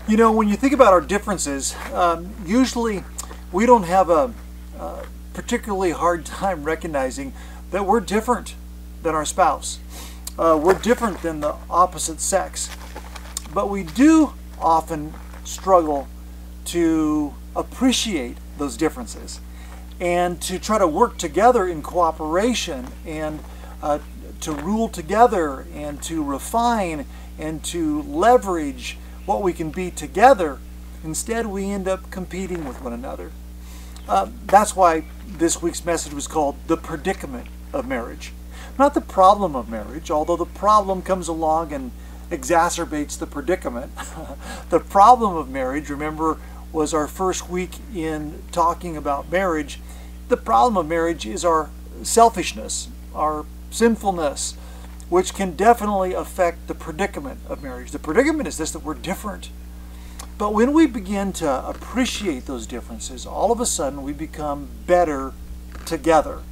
You know, when you think about our differences, usually we don't have a particularly hard time recognizing that we're different than our spouse. We're different than the opposite sex. But we do often struggle to appreciate those differences and to try to work together in cooperation and to rule together and to refine and to leverage what we can be together. Instead, we end up competing with one another. That's why this week's message was called The Predicament of Marriage. Not the problem of marriage, although the problem comes along and exacerbates the predicament. The problem of marriage, remember, was our first week in talking about marriage. The problem of marriage is our selfishness, our sinfulness, which can definitely affect the predicament of marriage. The predicament is this, that we're different. But when we begin to appreciate those differences, all of a sudden we become better together.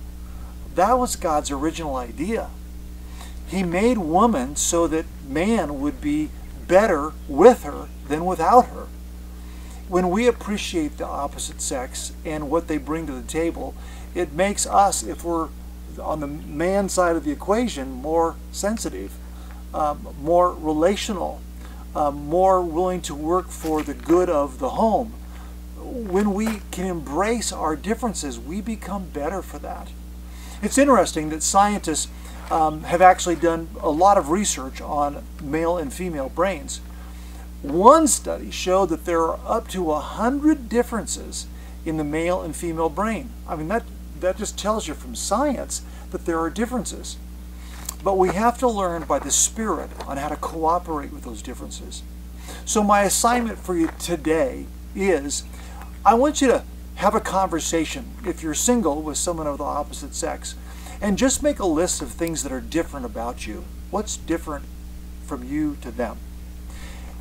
That was God's original idea. He made woman so that man would be better with her than without her. When we appreciate the opposite sex and what they bring to the table, it makes us, if we're on the man side of the equation, more sensitive, more relational, more willing to work for the good of the home. When we can embrace our differences, we become better for that. It's interesting that scientists have actually done a lot of research on male and female brains. One study showed that there are up to 100 differences in the male and female brain. I mean, that just tells you from science that there are differences. But we have to learn by the Spirit on how to cooperate with those differences. So my assignment for you today is, I want you to have a conversation, if you're single, with someone of the opposite sex, and just make a list of things that are different about you. What's different from you to them?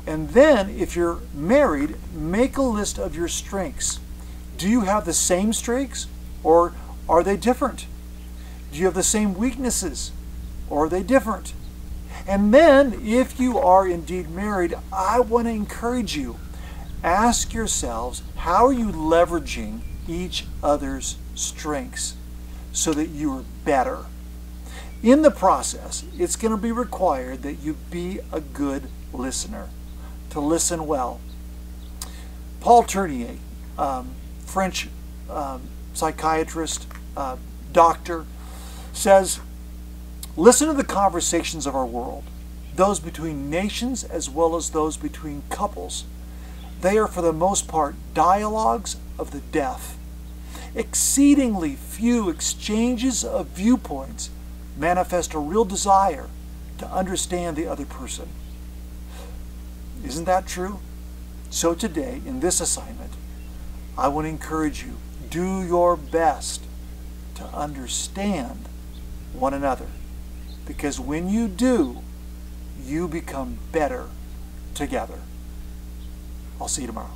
And then, if you're married, make a list of your strengths. Do you have the same strengths, or are they different? Do you have the same weaknesses, or are they different? And then, if you are indeed married, I want to encourage you. Ask yourselves, how are you leveraging each other's strengths so that you are better? In the process, it's going to be required that you be a good listener, to listen well. Paul Tournier, French psychiatrist, doctor, says, listen to the conversations of our world, those between nations as well as those between couples. They are for the most part dialogues of the deaf. Exceedingly few exchanges of viewpoints manifest a real desire to understand the other person. Isn't that true? So today, in this assignment, I want to encourage you, do your best to understand one another. Because when you do, you become better together. I'll see you tomorrow.